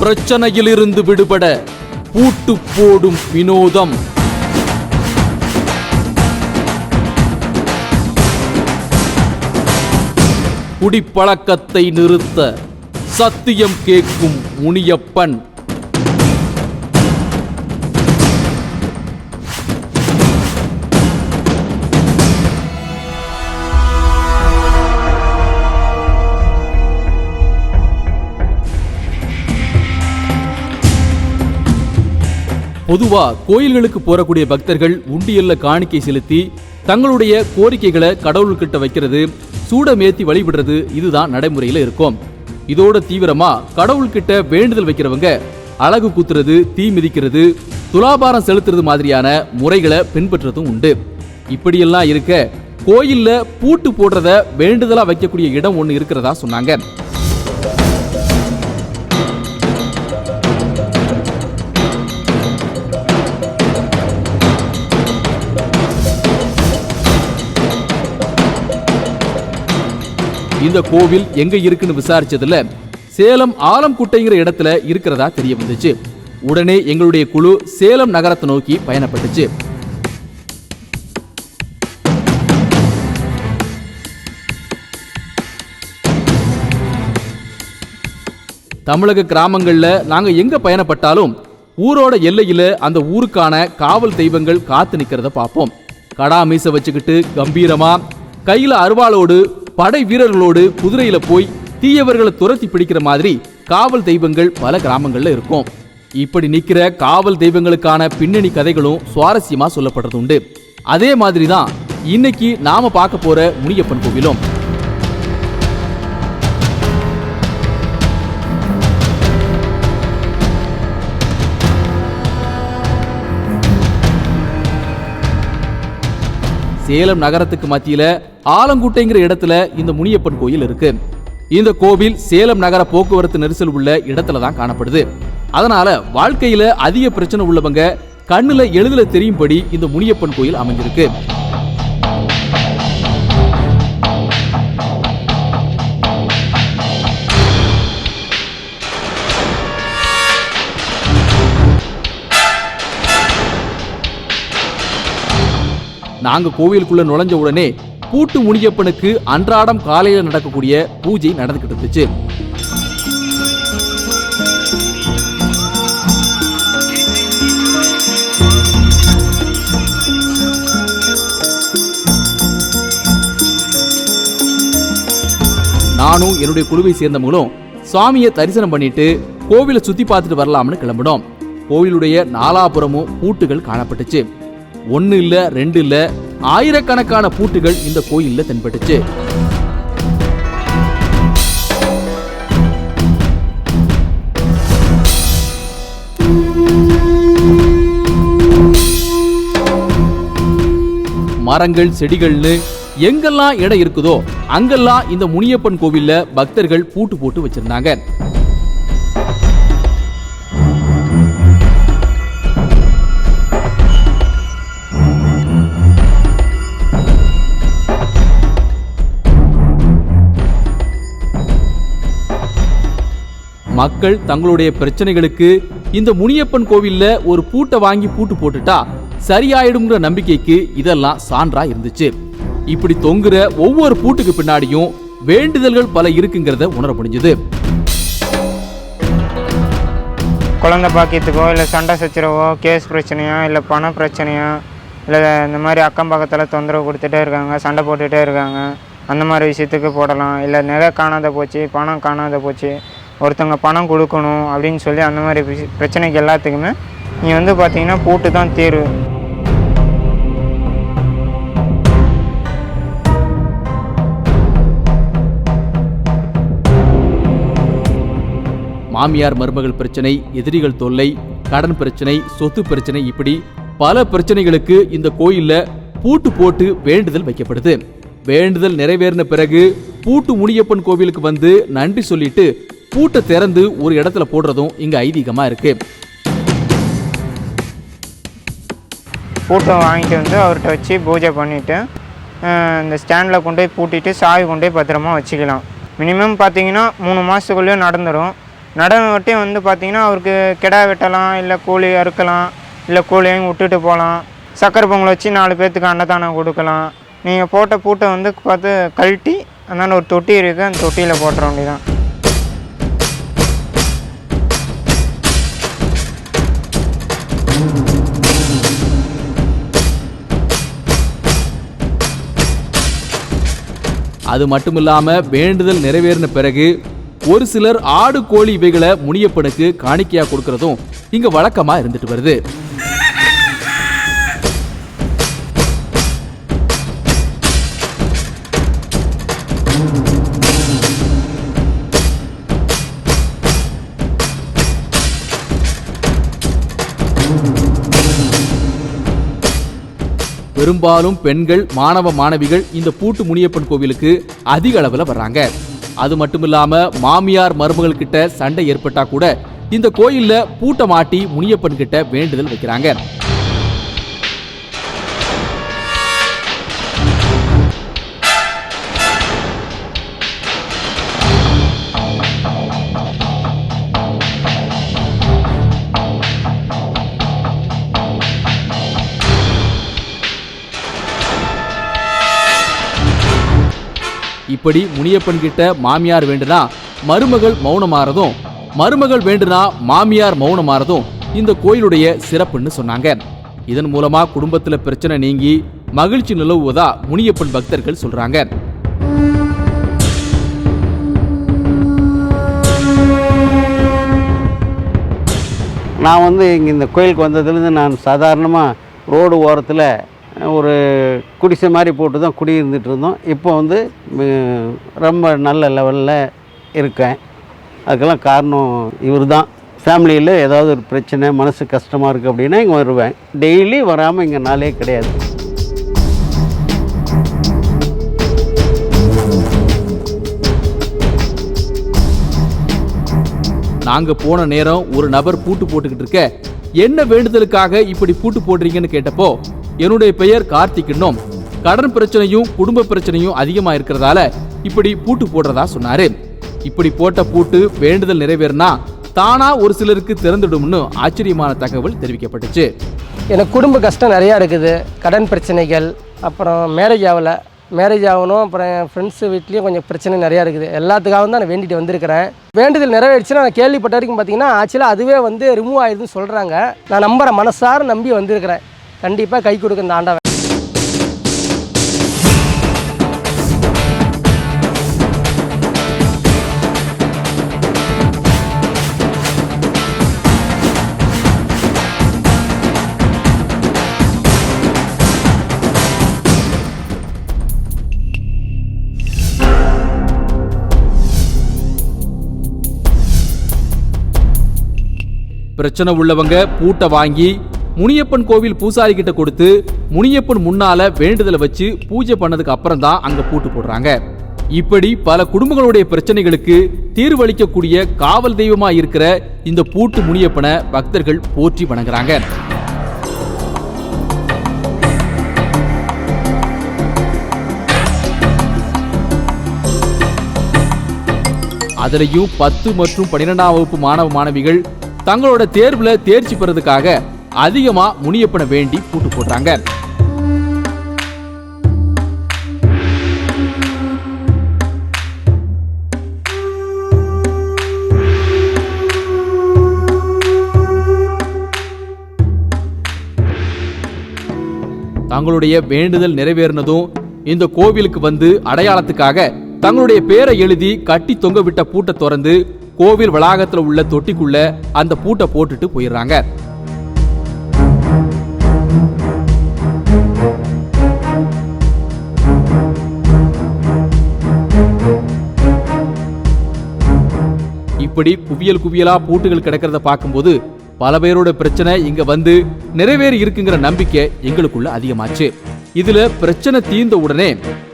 பிரச்சனையிலிருந்து விடுபட பூட்டு போடும் வினோதம். குடிப்பழக்கத்தை நிறுத்த சத்தியம் கேட்கும் முனியப்பன். பொதுவா கோயில்களுக்கு போறக்கூடிய பக்தர்கள் உண்டியல்ல காணிக்கை செலுத்தி தங்களுடைய கோரிக்கைகளை கடவுள்கிட்ட வைக்கிறது, சூடமேத்தி வழிபடுறது, இதுதான் நடைமுறையில இருக்கும். இதோட தீவிரமா கடவுள்கிட்ட வேண்டுதல் வைக்கிறவங்க அழகு குத்துறது, தீ மிதிக்கிறது, துலாபாரம் செலுத்துறது மாதிரியான முறைகளை பின்பற்றதும் உண்டு. இப்படியெல்லாம் இருக்க கோயில்ல பூட்டு போடுறத வேண்டுதலா வைக்கக்கூடிய இடம் ஒண்ணு இருக்கிறதா சொன்னாங்க. இந்த கோவில் எங்க இருக்குன்னு விசாரிச்சதுல சேலம் ஆலம்குட்டைங்கிற இடத்துல இருக்கிறதா தெரிய வந்துச்சு. உடனே எங்களுடைய குழு சேலம் நகரத்தை நோக்கி பயணப்பட்டுச்சு. தமிழக கிராமங்கள்ல நாங்க எங்க பயணப்பட்டாலும் ஊரோட எல்லையில அந்த ஊருக்கான காவல் தெய்வங்கள் காத்து நிக்கிறத பார்ப்போம். கடா மீச வச்சுக்கிட்டு கம்பீரமா கையில அருவாளோடு படை வீரர்களோடு குதிரையில போய் தீயவர்களை துரத்தி பிடிக்கிற மாதிரி காவல் தெய்வங்கள் பல கிராமங்கள்ல இருக்கும். இப்படி நிக்கிற காவல் தெய்வங்களுக்கான பின்னணி கதைகளும் சுவாரஸ்யமா சொல்லப்படுறது உண்டு. அதே மாதிரிதான் இன்னைக்கு நாம பார்க்க போற முனியப்பன் கோவிலும். சேலம் நகரத்துக்கு மத்தியில ஆலங்குட்டைங்கிற இடத்துல இந்த முனியப்பன் கோயில் இருக்கு. இந்த கோவில் சேலம் நகர போக்குவரத்து நெரிசல் உள்ள இடத்துல தான் காணப்படுது. அதனால வாழ்க்கையில அதிக பிரச்சனை உள்ளவங்க கண்ணுல எளிதில் தெரியும்படி இந்த முனியப்பன் கோயில் அமைஞ்சிருக்கு. நாங்க கோவிலுக்குள்ள நுழைஞ்ச உடனே பூட்டு முனியப்பனுக்கு அன்றாடம் காலையில நடக்கக்கூடிய பூஜை நடந்துகிட்டு இருந்துச்சு. நானும் என்னுடைய குழுவை சேர்ந்தவங்களும் சுவாமியை தரிசனம் பண்ணிட்டு கோவிலை சுத்தி பார்த்துட்டு வரலாம்னு கிளம்பினோம். கோவிலுடைய நாலாபுரமும் பூட்டுகள் காணப்பட்டுச்சு. ஒன்னு இல்ல, ரெண்டு இல்ல, ஆயிரக்கணக்கான பூட்டுகள் இந்த கோயில்ல தென்பட்டுச்சு. மரங்கள், செடிகள்னு எங்கெல்லாம் இடம் இருக்குதோ அங்கெல்லாம் இந்த முனியப்பன் கோவில்ல பக்தர்கள் பூட்டு போட்டு வச்சிருந்தாங்க. மக்கள் தங்களுடைய பிரச்சனைகளுக்கு இந்த முனியப்பன் கோவில்ல ஒரு பூட்டை வாங்கி பூட்டு போட்டுட்டா சரியாயிடும்ங்கிற நம்பிக்கைக்கு இதெல்லாம் சான்றா இருந்துச்சு. இப்படி தொங்குற ஒவ்வொரு பூட்டுக்கு பின்னாடியும் வேண்டுதல்கள் பல இருக்குங்கிறத உணர முடிஞ்சது. குழந்தை பாக்கியத்துக்கோ இல்லை சண்டை சச்சரவோ, கேஸ் பிரச்சனையோ, இல்லை பண பிரச்சனையோ, இல்லை இந்த மாதிரி அக்கம் பக்கத்தில் தொந்தரவு கொடுத்துட்டே இருக்காங்க, சண்டை போட்டுகிட்டே இருக்காங்க, அந்த மாதிரி விஷயத்துக்கு போடலாம். இல்லை நகை காணாத போச்சு, பணம் காணாத போச்சு, ஒருத்தவங்க பணம் கொடுக்கணும் அப்படின்னு சொல்லி அந்த மாதிரி பிரச்சனைக்கு எல்லாத்துக்குமே நீ பார்த்தீங்கன்னா பூட்டு தான் தீர்வு. மாமியார் மருமகள் பிரச்சனை, எதிரிகள் தொல்லை, கடன் பிரச்சனை, சொத்து பிரச்சனை, இப்படி பல பிரச்சனைகளுக்கு இந்த கோயில்ல பூட்டு போட்டு வேண்டுதல் வைக்கப்படுது. வேண்டுதல் நிறைவேறின பிறகு பூட்டு முனியப்பன் கோவிலுக்கு வந்து நன்றி சொல்லிட்டு பூட்டை திறந்து ஒரு இடத்துல போடுறதும் இங்க ஐதீகமா இருக்கு. பூட்டை வாங்கிட்டு அவர்கிட்ட வச்சு பூஜை பண்ணிட்டு இந்த ஸ்டாண்டில் கொண்டு போய் பூட்டிட்டு சாவி கொண்டு போய் பத்திரமா வச்சுக்கலாம். மினிமம் பார்த்தீங்கன்னா 3 மாதத்துக்குள்ளேயே நடந்துடும். நடனம் ஒட்டி வந்து பார்த்திங்கன்னா அவருக்கு கிடா வெட்டலாம், இல்லை கோழி அறுக்கலாம், இல்லை கோழியையும் விட்டுட்டு போகலாம். சக்கரை பொங்கல் வச்சு 4 பேர்த்துக்கு அன்னதானம் கொடுக்கலாம். நீங்கள் போட்ட பூட்டை வந்து பார்த்து கழட்டி அதனால் ஒரு தொட்டி இருக்குது, அந்த தொட்டியில் போட்டுற வேண்டியதான். அது மட்டும் இல்லாம வேண்டுதல் நிறைவேறின பிறகு ஒரு சிலர் ஆடு கோழி இவைகளை முனியப்பனுக்கு காணிக்கையா கொடுக்கறதும் இங்க வழக்கமா இருந்துட்டு வருது. பெரும்பாலும் பெண்கள் மாணவ மாணவிகள் இந்த பூட்டு முனியப்பன் கோவிலுக்கு அதிக அளவில் வர்றாங்க. அது மட்டும் இல்லாம மாமியார் மருமகள் கிட்ட சண்டை ஏற்பட்டா கூட இந்த கோயில்ல பூட்டை மாட்டி முனியப்பன் கிட்ட வேண்டுதல் வைக்கிறாங்க. இப்படி முனியப்பன் கிட்ட மாமியார் வேண்டுனா மருமகள் மௌனமாறதும், மருமகள் வேண்டுனா மாமியார் மௌனமாறதும் இந்த கோயிலுடைய சிறப்புன்னு சொன்னாங்க. இதன் மூலமா குடும்பத்துல பிரச்சனை நீங்கி மகிழ்ச்சி நிலவுவதா முனியப்பன் பக்தர்கள் சொல்றாங்க. நான் இங்கே இந்த கோயிலுக்கு வந்ததுலேருந்து நான் சாதாரணமாக ரோடு ஓரத்தில் ஒரு குடிசை மாதிரி போட்டு தான் குடியிருந்துட்டு இருந்தோம். இப்போ ரொம்ப நல்ல லெவலில் இருக்கேன். அதுக்கெல்லாம் காரணம் இவர் தான். ஃபேமிலியில் ஏதாவது ஒரு பிரச்சனை, மனசு கஷ்டமாக இருக்குது அப்படின்னா இங்கே வருவேன். டெய்லி வராமல் இங்கே நாளே கிடையாது. நாங்கள் போன நேரம் ஒரு நபர் பூட்டு போட்டுக்கிட்டு இருக்க, என்ன வேண்டுதலுக்காக இப்படி பூட்டு போடுறீங்கன்னு கேட்டப்போ, என்னுடைய பெயர் கார்த்திக்னும் கடன் பிரச்சனையும் குடும்ப பிரச்சனையும் அதிகமா இருக்கிறதால இப்படி பூட்டு போடுறதா சொன்னாரு. இப்படி போட்ட பூட்டு வேண்டுதல் நிறைவேறினா தானா ஒரு சிலருக்கு திறந்துடும்னு ஆச்சரியமான தகவல் தெரிவிக்கப்பட்டுச்சு. எனக்கு குடும்ப கஷ்டம் நிறையா இருக்குது, கடன் பிரச்சனைகள், அப்புறம் மேரேஜ் ஆகணும், அப்புறம் என் ஃப்ரெண்ட்ஸு வீட்லேயும் கொஞ்சம் பிரச்சனை நிறையா இருக்குது. எல்லாத்துக்காகவும் தான் நான் வேண்டிட்டு வந்திருக்கிறேன். வேண்டுதல் நிறைவேறிச்சுன்னா நான் கேள்விப்பட்ட வரைக்கும் பார்த்தீங்கன்னா ஆக்சுவலாக அதுவே ரிமூவ் ஆயிடுதுன்னு சொல்கிறாங்க. நான் நம்புகிறேன், மனசார நம்பி வந்திருக்கிறேன். கண்டிப்பாக கை கொடுக்க இந்த ஆண்டவன். பிரச்சனை உள்ளவங்க பூட்டை வாங்கி முனியப்பன் கோவில் பூசாரி கிட்ட கொடுத்து முனியப்பன் முன்னால வேண்டுதலை வச்சு பூஜை பண்ணதுக்கு அப்புறம் தான் அங்க பூட்டு போடுறாங்க. இப்படி பல குடும்பங்களுடைய பிரச்சனைகளுக்கு தீர்வளிக்கக்கூடிய காவல் தெய்வமா இருக்கிற இந்த பூட்டு முனியப்பனை பக்தர்கள் போற்றி வணங்குறாங்க. அதிலையும் 10 மற்றும் 12ஆம் வகுப்பு மாணவ மாணவிகள் தங்களோட தேர்வுல தேர்ச்சி பெறதுக்காக அதிகமா முனியப்பனை வேண்டி பூட்டு போட்டாங்க. தங்களுடைய வேண்டுதல் நிறைவேறினதும் இந்த கோவிலுக்கு அடையாளத்துக்காக தங்களுடைய பேரை எழுதி கட்டி தொங்க விட்ட பூட்டை திறந்து கோவில் வளாகத்தில் உள்ள தொட்டிக்குள்ள அந்த பூட்டை போட்டுட்டு போயிடுறாங்க. இப்படி குவியல் குவியலா பூட்டுகள் கிடக்கிறத பார்க்கும்போது பல பேரோட பிரச்சனை இங்க நிறைவேறி இருக்குங்கிற நம்பிக்கை எங்களுக்குள்ள அதிகமாச்சு. இதுல பிரச்சனை தீர்ந்த உடனே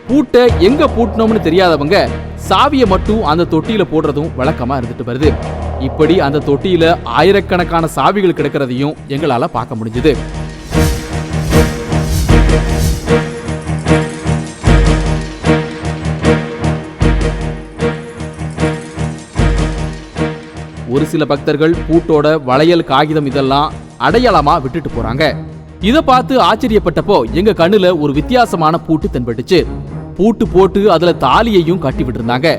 பூட்டை எங்க பூட்டணும்னு தெரியாதவங்க சாவியை மட்டும் அந்த தொட்டியில போடுறதும் வழக்கமா இருந்துட்டு வருது. இப்படி அந்த தொட்டியில ஆயிரக்கணக்கான சாவிகள் கிடக்கிறதையும் எங்களால பார்க்க முடிஞ்சது. ஒரு சில பக்தர்கள் பூட்டோட வளையல், காகிதம் இதெல்லாம் அடையாளமா விட்டுட்டு போறாங்க. இத பார்த்து ஆச்சரியப்பட்டப்போ எங்க கண்ணுல ஒரு வித்தியாசமான பூட்டு தென்பட்டுச்சு. பூட்டு போட்டு அதுல தாலியையும் கட்டி விட்டுருந்தாங்க.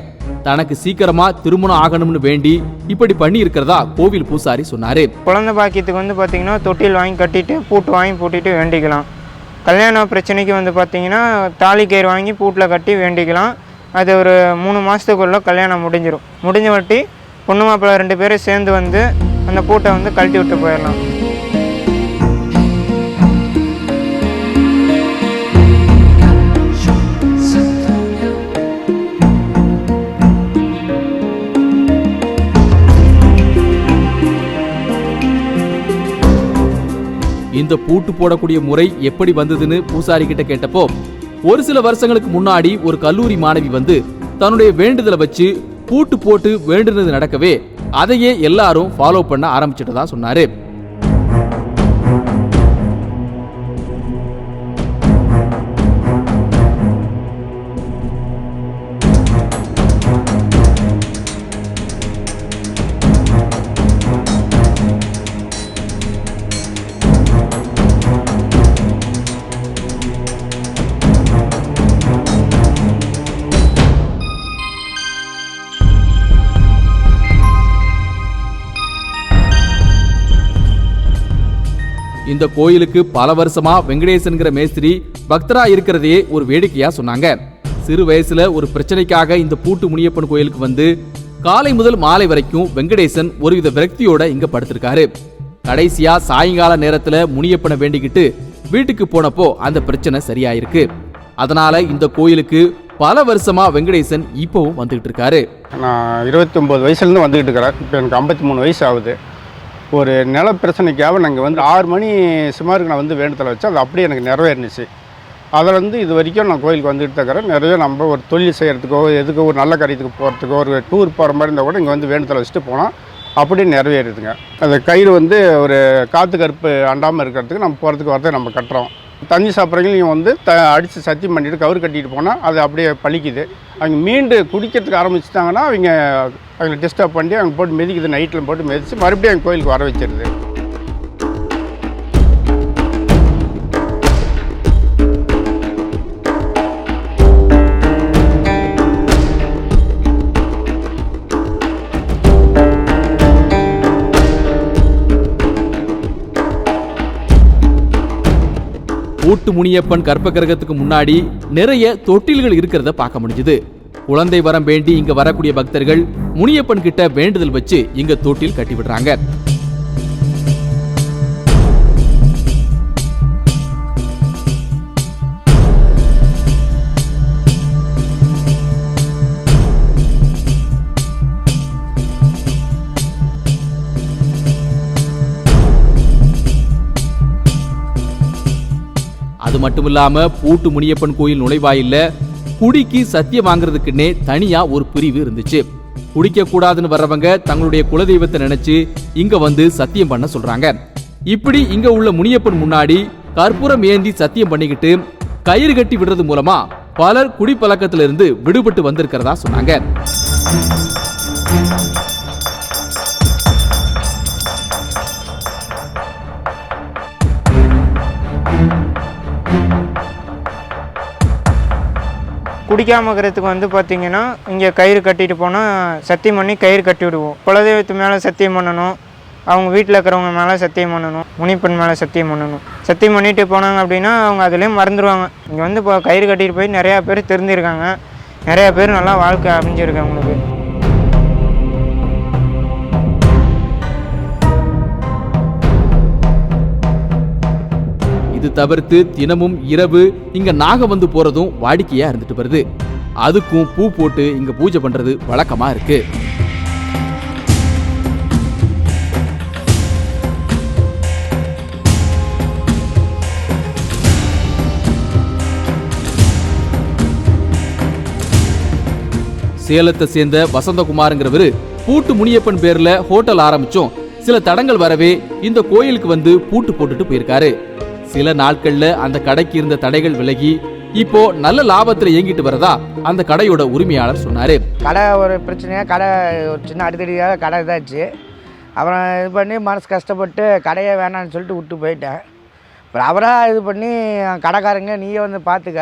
தனக்கு சீக்கிரமா திருமணம் ஆகணும்னு வேண்டி இப்படி பண்ணி இருக்கிறதா கோவில் பூசாரி சொன்னாரு. குழந்தை பாக்கியத்துக்கு வந்து பார்த்தீங்கன்னா தொட்டில் வாங்கி கட்டிட்டு பூட்டு வாங்கி பூட்டிட்டு வேண்டிக்கலாம். கல்யாண பிரச்சனைக்கு வந்து பார்த்தீங்கன்னா தாலி கயிறு வாங்கி பூட்டில் கட்டி வேண்டிக்கலாம். அது ஒரு 3 மாதத்துக்குள்ளே கல்யாணம் முடிஞ்சிடும். முடிஞ்ச வாட்டி பொண்ணு மாப்பிள்ளை 2 பேரும் சேர்ந்து வந்து அந்த பூட்டை வந்து கழட்டி விட்டு போயிடலாம். இந்த பூட்டு போடக்கூடிய முறை எப்படி வந்ததுன்னு பூசாரி கிட்ட கேட்டப்போ, ஒரு சில வருஷங்களுக்கு முன்னாடி ஒரு கல்லூரி மாணவி வந்து தன்னுடைய வேண்டுதலை வச்சு பூட்டு போட்டு வேண்டுனது நடக்கவே அதையே எல்லாரும் ஃபாலோ பண்ண ஆரம்பிச்சிட்டதா சொன்னாரு. இந்த கோயிலுக்கு பல வருஷமா வெங்கடேசன்கிற மேஸ்திரி பக்தரா இருக்கிறதையே ஒரு வேடிக்கையா சொன்னாங்க. சிறு வயசுல ஒரு பிரச்சனைக்காக இந்த பூட்டு முனியப்பன் கோயிலுக்கு வந்து காலை முதல் மாலை வரைக்கும் வெங்கடேசன் ஒருவித விரக்தியோட இங்க படுத்திருக்காரு. கடைசியா சாயங்கால நேரத்துல முனியப்பனை வேண்டிக்கிட்டு வீட்டுக்கு போனப்போ அந்த பிரச்சனை சரியாயிருக்கு. அதனால இந்த கோயிலுக்கு பல வருஷமா வெங்கடேசன் இப்பவும் வந்துகிட்டு இருக்காரு. நான் 29 வயசுலேருந்து வந்துக்கிட்டு இருக்கிறேன். இப்போ எனக்கு 53 வயசு ஆகுது. ஒரு நில பிரச்சனைக்காக நாங்கள் வந்து 6 மணி சுமாருக்கு நான் வந்து வேண்டுதலை வச்சு அது அப்படியே எனக்கு நிறைவேறிச்சு. அதில் இது வரைக்கும் நான் கோயிலுக்கு வந்துட்டு இருக்கிறேன். நிறைய நம்ம ஒரு தொழில் செய்கிறதுக்கோ எதுக்கோ ஒரு நல்ல காரியத்துக்கு போகிறதுக்கோ ஒரு டூர் போகிற மாதிரி இருந்தால் கூட இங்கே வந்து வேண்டுதலை வச்சுட்டு போனால் அப்படியே நிறைவேறுதுங்க. அந்த கயிறு ஒரு காற்று கருப்பு அண்டாமல் இருக்கிறதுக்கு நம்ம போகிறதுக்கு வரதை நம்ம கட்டுறோம். தண்ணி சாப்பிட்றவங்களையும் அடித்து சத்தியம் பண்ணிவிட்டு கவுரு கட்டிட்டு போனால் அது அப்படியே பழிக்குது. அவங்க மீண்டு குடிக்கிறதுக்கு ஆரம்பிச்சிட்டாங்கன்னா அவங்களை டிஸ்டர்ப் பண்ணி அவங்க போட்டு மிதிக்குது. நைட்டில் போட்டு மிதித்து மறுபடியும் அவங்க கோயிலுக்கு வர வச்சிருது. பூட்டு முனியப்பன் கற்ப கிரகத்துக்கு முன்னாடி நிறைய தொட்டில்கள் இருக்கிறத பார்க்க முடிஞ்சது. குழந்தை வரம் வேண்டி இங்க வரக்கூடிய பக்தர்கள் முனியப்பன் கிட்ட வேண்டுதல் வச்சு இங்க தொட்டில் கட்டி விடுறாங்க. அது மட்டும் இல்லாம பூட்டு முனியப்பன் கோயில் நுழைவாயில்ல குடிக்கு சத்தியம் வாங்குறதுக்குன்னே தனியா ஒரு பிரிவு இருந்துச்சு. குடிக்க கூடாதுன்னு வர்றவங்க தங்களுடைய குலதெய்வத்தை நினைச்சு இங்க வந்து சத்தியம் பண்ண சொல்றாங்க. இப்படி இங்க உள்ள முனியப்பன் முன்னாடி கற்பூரம் ஏந்தி சத்தியம் பண்ணிக்கிட்டு கயிறு கட்டி விடுறது மூலமா பலர் குடிப்பழக்கத்திலிருந்து இருந்து விடுபட்டு வந்திருக்கிறதா சொன்னாங்க. குடிக்காம இருக்கிறதுக்கு பார்த்தீங்கன்னா இங்கே கயிறு கட்டிட்டு போனால் சத்தியம் பண்ணி கயிறு கட்டி விடுவோம். குலதெய்வத்து மேலே சத்தியம் பண்ணணும், அவங்க வீட்டில் இருக்கிறவங்க மேலே சத்தியம் பண்ணணும், முனிப்பெண் மேலே சத்தியம் பண்ணணும். சத்தியம் பண்ணிட்டு போனாங்க அப்படின்னா அவங்க அதுலேயும் மறந்துடுவாங்க. இங்கே இப்போ கயிறு கட்டிட்டு போய் நிறையா பேர் தெரிஞ்சிருக்காங்க, நிறையா பேர் நல்லா வாழ்க்கை அமைஞ்சிருக்கு அவங்களுக்கு. இது தவிர்த்து தினமும் இரவு இங்க நாக வந்து போறதும் வாடிக்கையா இருந்துட்டு வருது. அதுக்கும் பூ போட்டு இங்க பூஜை பண்றது வழக்கமா இருக்கு. சேலத்தை சேர்ந்த வசந்தகுமார்ங்கிறவரு பூட்டு முனியப்பன் பேர்ல ஹோட்டல் ஆரம்பிச்சோம் சில தடங்கள் வரவே இந்த கோயிலுக்கு வந்து பூட்டு போட்டுட்டு போயிருக்காரு. சில நாட்கள்ல அந்த கடைக்கு இருந்த தடைகள் விலகி இப்போ நல்ல லாபத்துல இயங்கிட்டு வரதா அந்த கடையோட உரிமையாளர் சொன்னாரு. கடை ஒரு பிரச்சனையாக கடை ஒரு சின்ன அடித்தடியாக கடை இதாச்சு. அப்புறம் இது பண்ணி மனசு கஷ்டப்பட்டு கடையே வேணான்னு சொல்லிட்டு விட்டு போயிட்டேன். அப்புறம் அவராக இது பண்ணி கடைக்காரங்க நீயே வந்து பார்த்துக்க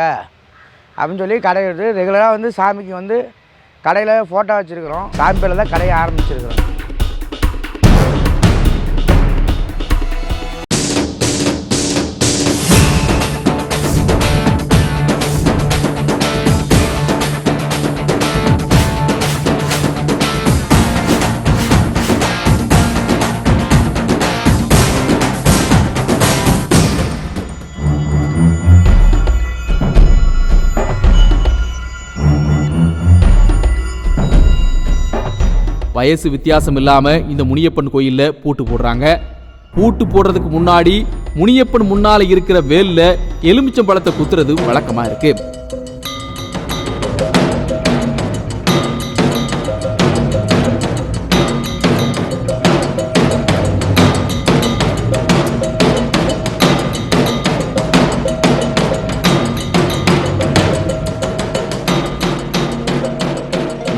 அப்படின்னு சொல்லி கடை எடுத்து ரெகுலராக வந்து சாமிக்கு வந்து கடையில் ஃபோட்டோ வச்சுருக்குறோம். சாமி பேரில் தான் கடையை ஆரம்பிச்சிருக்கிறோம். வயசு வித்தியாசம் இல்லாம இந்த முனியப்பன் கோயில்ல பூட்டு போடுறாங்க. பூட்டு போடுறதுக்கு முன்னாடி முனியப்பன் முன்னால இருக்கிற வேல்ல எலுமிச்சம் பழத்தை குத்துறது வழக்கமா இருக்கு.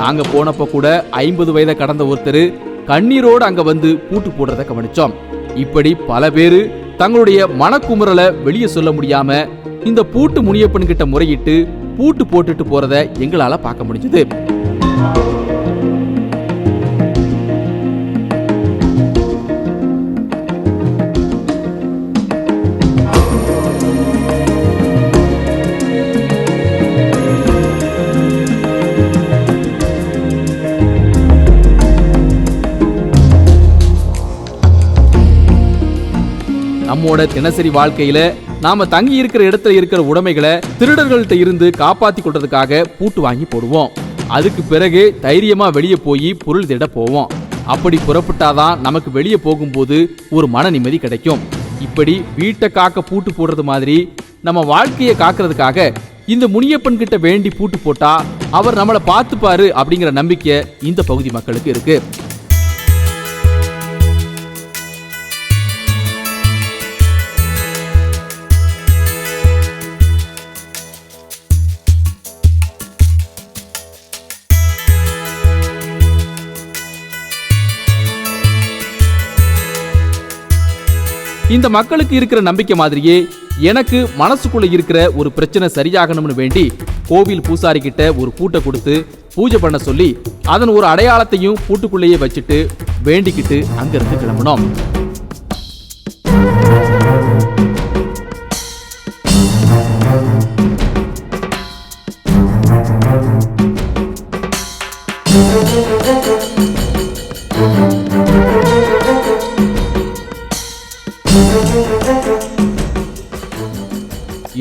நாங்க போனப்ப கூட 50 வயதை கடந்த ஒருத்தர் கண்ணீரோடு அங்க வந்து பூட்டு போடுறத கவனிச்சோம். இப்படி பல பேரு தங்களுடைய மனக்குமுறலை வெளியே சொல்ல முடியாம இந்த பூட்டு முனியப்பன் கிட்ட முறையிட்டு பூட்டு போட்டுட்டு போறத எங்களால பார்க்க முடிஞ்சது. நம்மோட தினசரி வாழ்க்கையில நாம தங்கி இருக்கிற இடத்துல இருக்கிற உடைமைகளை திருடர்கள்ட்ட இருந்து காப்பாத்தி கொள்றதுக்காக பூட்டு வாங்கி போடுவோம். அதுக்கு பிறகு தைரியமா வெளியே போய் பொருள் தேட போவோம். அப்படி புறப்பட்டாதான் நமக்கு வெளியே போகும்போது ஒரு மன நிம்மதி கிடைக்கும். இப்படி வீட்டை காக்க பூட்டு போடுறது மாதிரி நம்ம வாழ்க்கையை காக்கிறதுக்காக இந்த முனியப்பன் கிட்ட வேண்டி பூட்டு போட்டா அவர் நம்மளை பார்த்துப்பாரு அப்படிங்கிற நம்பிக்கை இந்த பகுதி மக்களுக்கு இருக்கு. இந்த மக்களுக்கு இருக்கிற நம்பிக்கை மாதிரியே எனக்கு மனசுக்குள்ள இருக்கிற ஒரு பிரச்சனை சரியாகணும்னு வேண்டி கோவில் பூசாரி கிட்ட ஒரு பூட்டை கொடுத்து பூஜை பண்ண சொல்லி அதன் ஒரு அடையாளத்தையும் பூட்டுக்குள்ளேயே வச்சுட்டு வேண்டிக்கிட்டு அங்கிருந்து கிளம்பணும்.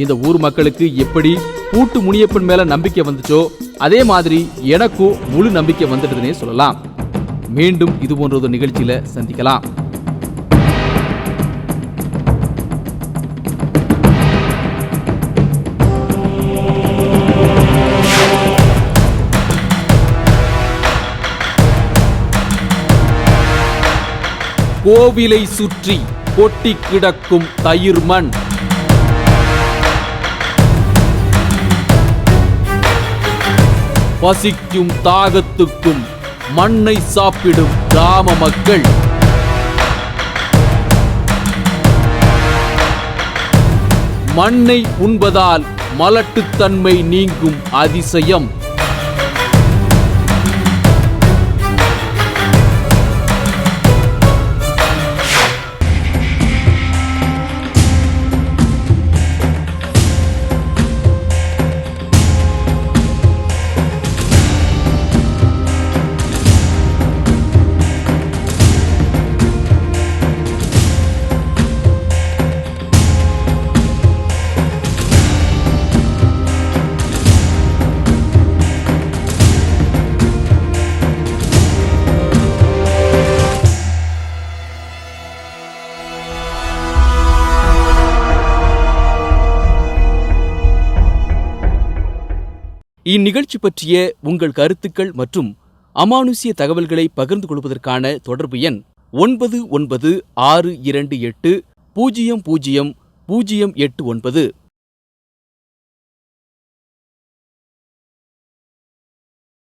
இந்த ஊர் மக்களுக்கு எப்படி பூட்டு முனியப்பன் மேல நம்பிக்கை வந்துச்சோ அதே மாதிரி எனக்கும் முழு நம்பிக்கை வந்துடுதுன்னே சொல்லலாம். மீண்டும் இது போன்ற ஒரு நிகழ்ச்சியில சந்திக்கலாம். கோவிலை சுற்றி கொட்டி கிடக்கும் தயிர் மண், பசிக்கும் தாகத்துக்கும் மண்ணை சாப்பிடும் கிராம மக்கள், மண்ணை உண்பதால் மலட்டுத்தன்மை நீங்கும் அதிசயம். இந்நிகழ்ச்சி பற்றிய உங்கள் கருத்துக்கள் மற்றும் அமானுஷ்ய தகவல்களை பகிர்ந்து கொள்வதற்கான தொடர்பு எண் 996228000089.